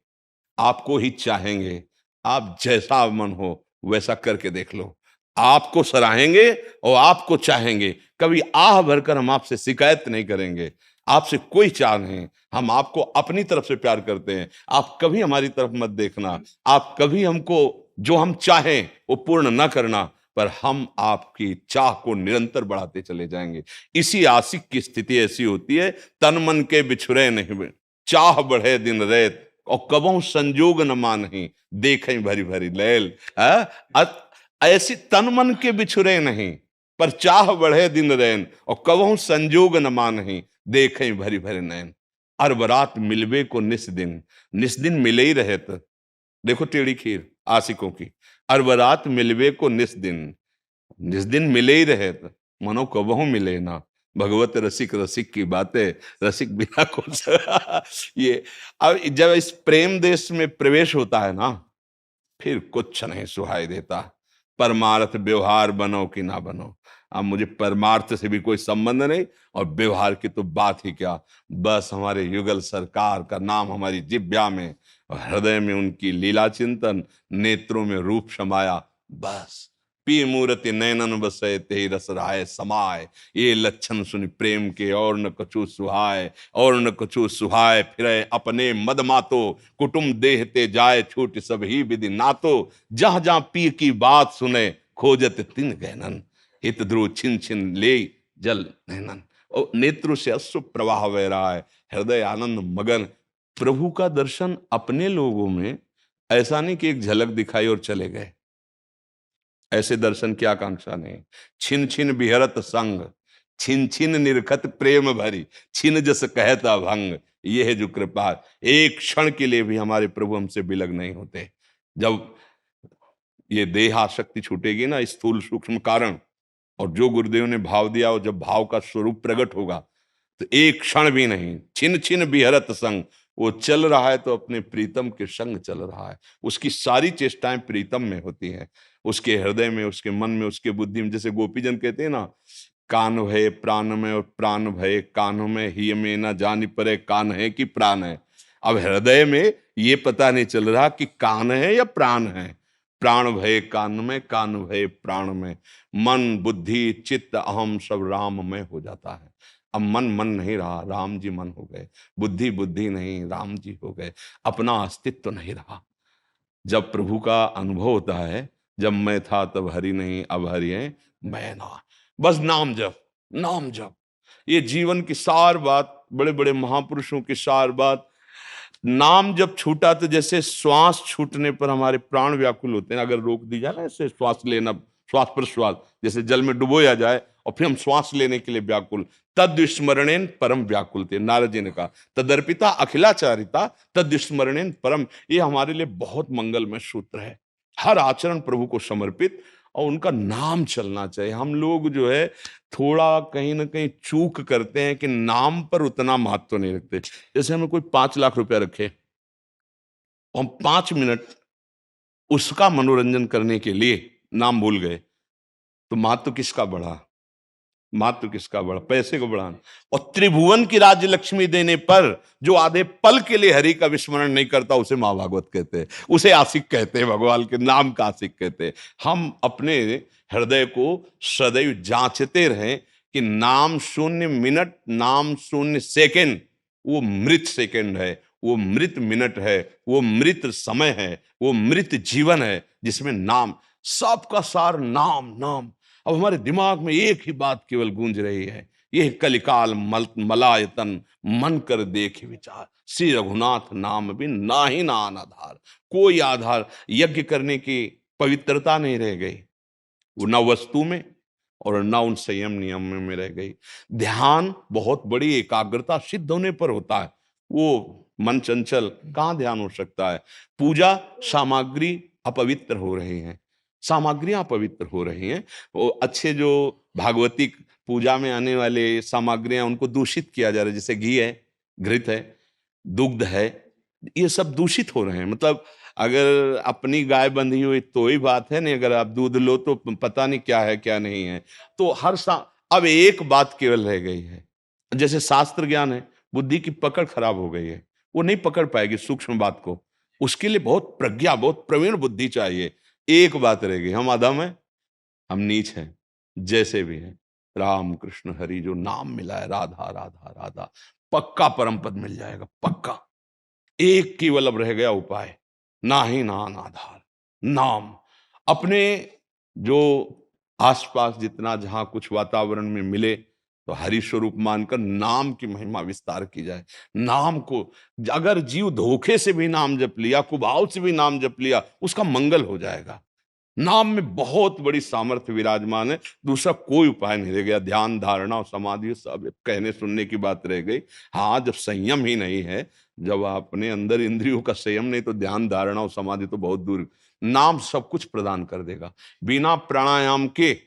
S3: आपको ही चाहेंगे, आप जैसा मन हो वैसा करके देख लो। आपको सराहेंगे और आपको चाहेंगे, कभी आह भरकर हम आपसे शिकायत नहीं करेंगे। आपसे कोई चाह नहीं, हम आपको अपनी तरफ से प्यार करते हैं। आप कभी हमारी तरफ मत देखना, आप कभी हमको जो हम चाहें वो पूर्ण न करना, पर हम आपकी चाह को निरंतर बढ़ाते चले जाएंगे। इसी आशिक की स्थिति ऐसी होती है, तन मन के बिछुरे नहीं, चाह बढ़े दिन रात, और कबहू संजोग न मानही, देखें भरी भरी लैल। ऐसी तन मन के बिछुरे नहीं, पर चाह बढ़े दिन रैन, और कबहू संजोग न मानही, देखें भरी भरी नैन। अरबरात मिलवे को निस्दिन, निस्दिन मिले ही रहे तो। देखो टेढ़ी खीर आशिकों की, अरबरात मिलवे को निस्दिन, निस्दिन मिले ही रहे तो, मनो कबहू मिले ना। भगवत रसिक रसिक की बातें, रसिक बिना कुछ ये अब जब इस प्रेम देश में प्रवेश होता है ना, फिर कुछ नहीं सुहाई देता। परमार्थ व्यवहार बनो कि ना बनो, अब मुझे परमार्थ से भी कोई संबंध नहीं और व्यवहार की तो बात ही क्या। बस हमारे युगल सरकार का नाम हमारी जिब्या में और हृदय में उनकी लीला चिंतन, नेत्रों में रूप समाया, बस पी मूर्ति नैनन बसे ते रस राय समाय। ये लक्षण सुन प्रेम के और न कछु सुहाय, और न कछु सुहाय फिरे अपने मद मातो, कुटुम देहते जाए छूट सब ही विधि नातो। जहां जहां पी की बात सुने खोजत तिन गहनन, हित ध्रुव छिन छिन ले जल नैनन। और नेत्रों से अश्रु प्रवाह बह रहा है, हृदय आनंद मगन। प्रभु का दर्शन अपने लोगों में ऐसा नहीं कि एक झलक दिखाई और चले गए, ऐसे दर्शन की आकांक्षा नहीं। छिन छिन बिहरत संग, छिन छिन निरखत प्रेम भरी, छिन जस कहता भंग। ये है जो कृपा, एक क्षण के लिए भी हमारे प्रभु हमसे बिलग नहीं होते। जब ये देहाशक्ति छूटेगी ना, स्थूल सूक्ष्म कारण, और जो गुरुदेव ने भाव दिया और जब भाव का स्वरूप प्रकट होगा तो एक क्षण भी नहीं। छिन छिन बिहरत संग, वो चल रहा है तो अपने प्रीतम के संग चल रहा है। उसकी सारी चेष्टाएं प्रीतम में होती हैं, उसके हृदय में, उसके मन में, उसके बुद्धि में। जैसे गोपीजन कहते हैं ना, कान भय प्राण में और प्राण भय कान में, ही में ना जानी परे कान है कि प्राण है। अब हृदय में ये पता नहीं चल रहा कि कान है या प्राण है। प्राण भय कान में, कान भय प्राण में। मन बुद्धि चित्त अहम सब राम में हो जाता है। अब मन मन नहीं रहा, राम जी मन हो गए। बुद्धि बुद्धि नहीं, राम जी हो गए। अपना अस्तित्व तो नहीं रहा। जब प्रभु का अनुभव होता है, जब मैं था तब हरि नहीं, अब हरि है मैं ना। बस नाम जप, नाम जप। ये जीवन की सार बात, बड़े बड़े महापुरुषों की सार बात नाम जब छूटा तो जैसे श्वास छूटने पर हमारे प्राण व्याकुल होते हैं, अगर रोक दी जाए ना ऐसे श्वास लेना, श्वास प्रश्वास, जैसे जल में डुबोया जाए और फिर हम श्वास लेने के लिए व्याकुल, तद स्मरणेन परम व्याकुल थे, नारद जी ने कहा। तदर्पिता अखिलाचारिता तद स्मरणेन परम, ये हमारे लिए बहुत मंगलमय सूत्र है। हर आचरण प्रभु को समर्पित और उनका नाम चलना चाहिए। हम लोग जो है थोड़ा कहीं ना कहीं चूक करते हैं कि नाम पर उतना महत्व नहीं रखते। जैसे हमें कोई 5 लाख रुपया रखे, हम 5 मिनट उसका मनोरंजन करने के लिए नाम भूल गए, तो महत्व किसका बढ़ा? महत्व किसका बढ़ा? पैसे को बढ़ाना। और त्रिभुवन की राज्य लक्ष्मी देने पर जो आधे पल के लिए हरि का विस्मरण नहीं करता, उसे महाभागवत कहते हैं, उसे आशिक कहते हैं, भगवान के नाम का आशिक कहते हैं। हम अपने हृदय को सदैव जांचते रहें कि नाम 0 मिनट, नाम 0 सेकंड, वो मृत सेकंड है, वो मृत मिनट है, वो मृत समय है, वो मृत जीवन है, जिसमें नाम, सबका सार नाम नाम। अब हमारे दिमाग में एक ही बात केवल गूंज रही है, यह कलिकाल मलायतन मन कर देखे विचार, श्री रघुनाथ नाम भी ना ही ना आधार। कोई आधार, यज्ञ करने की पवित्रता नहीं रह गई, वो ना वस्तु में और ना उन संयम नियम में रह गई। ध्यान बहुत बड़ी एकाग्रता सिद्ध होने पर होता है, वो मन चंचल कहाँ ध्यान हो सकता है। पूजा सामग्री अपवित्र हो रही हैं, सामग्रियां पवित्र हो रही हैं। वो अच्छे जो भागवतिक पूजा में आने वाले सामग्रियां, उनको दूषित किया जा रहा है, जैसे घी है, घृत है, दुग्ध है, ये सब दूषित हो रहे हैं। मतलब अगर अपनी गाय बंधी हुई तो ही बात है, नहीं अगर आप दूध लो तो पता नहीं क्या है क्या नहीं है। तो अब एक बात केवल रह गई है, जैसे शास्त्र ज्ञान है, बुद्धि की पकड़ खराब हो गई है, वो नहीं पकड़ पाएगी सूक्ष्म बात को, उसके लिए बहुत प्रज्ञा, बहुत प्रवीण बुद्धि चाहिए। एक बात रह गई, हम अधम हैं, हम नीच हैं, जैसे भी हैं, राम कृष्ण हरि जो नाम मिला है, राधा राधा राधा, पक्का परम पद मिल जाएगा, पक्का। एक केवल अब रह गया उपाय, ना ही ना आधार, नाम। अपने जो आसपास जितना जहां कुछ वातावरण में मिले, तो हरि स्वरूप मानकर नाम की महिमा विस्तार की जाए। नाम को अगर जीव धोखे से भी नाम जप लिया, कुभाव से भी नाम जप लिया, उसका मंगल हो जाएगा। नाम में बहुत बड़ी सामर्थ्य विराजमान है, दूसरा कोई उपाय नहीं रह गया। ध्यान, धारणा और समाधि सब कहने सुनने की बात रह गई। हाँ, जब संयम ही नहीं है, जब अपने अंदर इंद्रियों का संयम नहीं, तो ध्यान, धारणा और समाधि तो बहुत दूर। नाम सब कुछ प्रदान कर देगा। बिना प्राणायाम के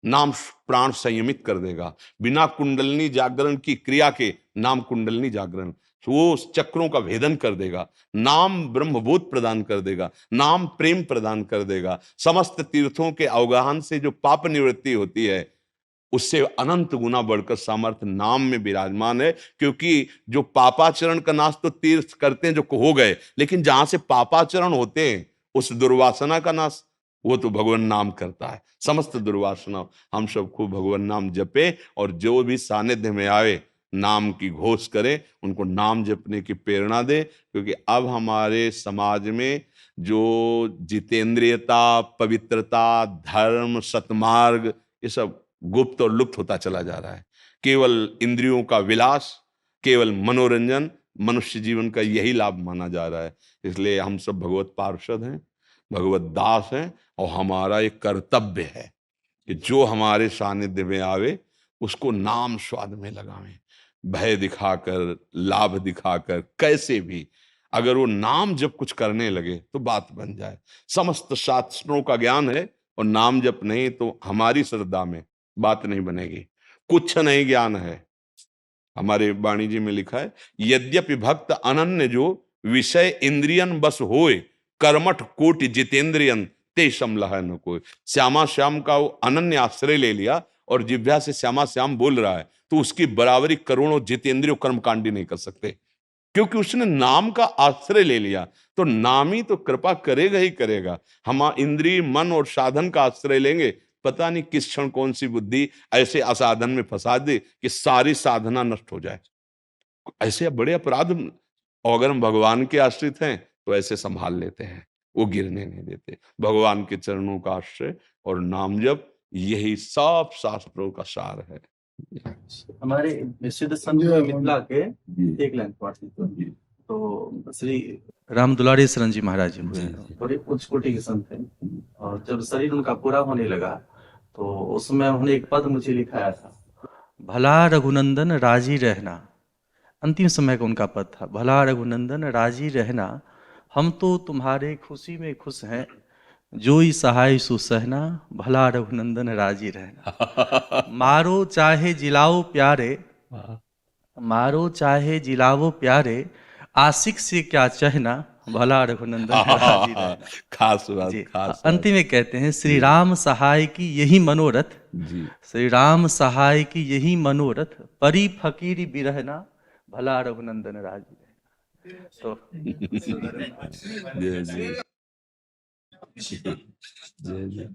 S3: नाम प्राण संयमित कर देगा, बिना कुंडलनी जागरण की क्रिया के नाम कुंडलनी जागरण, वो चक्रों का भेदन कर देगा। नाम ब्रह्मबोध प्रदान कर देगा, नाम प्रेम प्रदान कर देगा। समस्त तीर्थों के अवगाहन से जो पाप निवृत्ति होती है, उससे अनंत गुना बढ़कर सामर्थ्य नाम में विराजमान है। क्योंकि जो पापाचरण का नाश तो तीर्थ करते हैं जो हो गए, लेकिन जहां से पापाचरण होते हैं उस दुर्वासना का नाश वो तो भगवान नाम करता है। समस्त दुर्वासना, हम सब खूब भगवान नाम जपे, और जो भी सानिध्य में आए नाम की घोष करें, उनको नाम जपने की प्रेरणा दे। क्योंकि अब हमारे समाज में जो जितेंद्रियता, पवित्रता, धर्म, सतमार्ग, ये सब गुप्त और लुप्त होता चला जा रहा है। केवल इंद्रियों का विलास, केवल मनोरंजन, मनुष्य जीवन का यही लाभ माना जा रहा है। इसलिए हम सब भगवत पार्षद हैं, भगवत दास हैं, और हमारा एक कर्तव्य है कि जो हमारे सानिध्य में आवे उसको नाम स्वाद में लगावें। भय दिखाकर, लाभ दिखाकर, कैसे भी अगर वो नाम जब कुछ करने लगे तो बात बन जाए। समस्त शास्त्रों का ज्ञान है और नाम जप नहीं, तो हमारी श्रद्धा में बात नहीं बनेगी। कुछ नहीं ज्ञान है। हमारे वाणी जी में लिखा है, यद्यपि भक्त अनन्य जो विषय इंद्रियन बस होए, कर्मठ कोटि जितेंद्रियन ते समलह न कोई। श्यामा श्याम का वो अनन्य आश्रय ले लिया और जिह्वा से श्यामा श्याम बोल रहा है, तो उसकी बराबरी करोड़ों जितेंद्रियों कर्मकांडी नहीं कर सकते, क्योंकि उसने नाम का आश्रय ले लिया। तो नाम ही तो कृपा करेगा ही करेगा। हम इंद्रिय, मन और साधन का आश्रय लेंगे, पता नहीं किस क्षण कौन सी बुद्धि ऐसे असाधन में फंसा दे कि सारी साधना नष्ट हो जाए। ऐसे बड़े अपराध, और अगर हम भगवान के आश्रित हैं तो ऐसे संभाल लेते हैं, वो गिरने नहीं देते। भगवान के चरणों का आश्रय और नाम जप, यही सब शास्त्रों का सार है।
S9: हमारे सिद्ध संत मिथिला के एक लाइन पढ़ दीजिए। तो श्री राम दुलारी शरण जी महाराज जी हुए, थोड़े उच्च कोटि के संत थे। और जब शरीर उनका पूरा होने लगा तो उसमें उन्होंने एक पद मुझे लिखाया था, भला रघुनंदन राजी रहना। अंतिम समय का उनका पद था, भला रघुनंदन राजी रहना, हम तो तुम्हारे खुशी में खुश हैं, जो ही सहाय सुसहना, भला रघुनंदन राजी रहना। मारो चाहे जिलाओ प्यारे, मारो चाहे जिलाओ प्यारे, आशिक से क्या चहना, भला रघुनंदन राजी रहना।
S3: खास बात,
S9: जी,
S3: खास बात।
S9: अंतिम में कहते हैं, श्री राम सहाय की यही मनोरथ,
S3: जी,
S9: श्री राम सहाय की यही मनोरथ, परी फकीरी बिरहना, भला रघुनंदन राजी रहना। तो
S3: जी, जी। जी।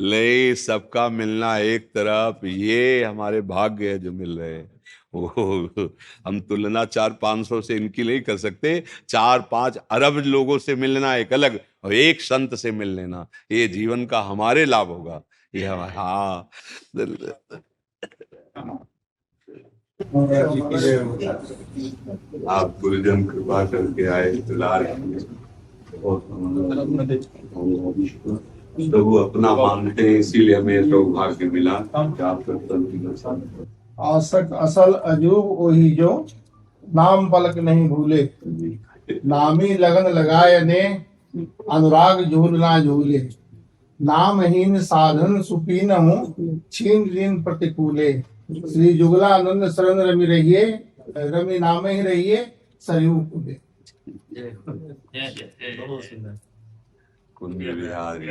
S3: ले सबका मिलना एक तरफ, ये हमारे भाग्य है जो मिल रहे हैं। वो हम तुलना 400-500 से इनकी नहीं कर सकते, 4-5 अरब लोगों से मिलना एक अलग, और एक संत से मिल लेना, ये जीवन का हमारे लाभ होगा। ये हाँ, आप गुरुजन कृपा करके आए, दुलार प्रभु अपना मानते हैं, इसीलिए हमें सौभाग्य मिला।
S8: आसक असल अजूब वही जो नाम पलक नहीं भूले, नामी लगन लगाए ने अनुराग झूल ना झूले, नामहीन साधन सुपीन हूँ छीन ऋण प्रतिकूले, श्री जुगलानंद शरण रवि रहिए, रवि नाम ही रहिए सरयू कूले।
S3: कुंज बिहारी।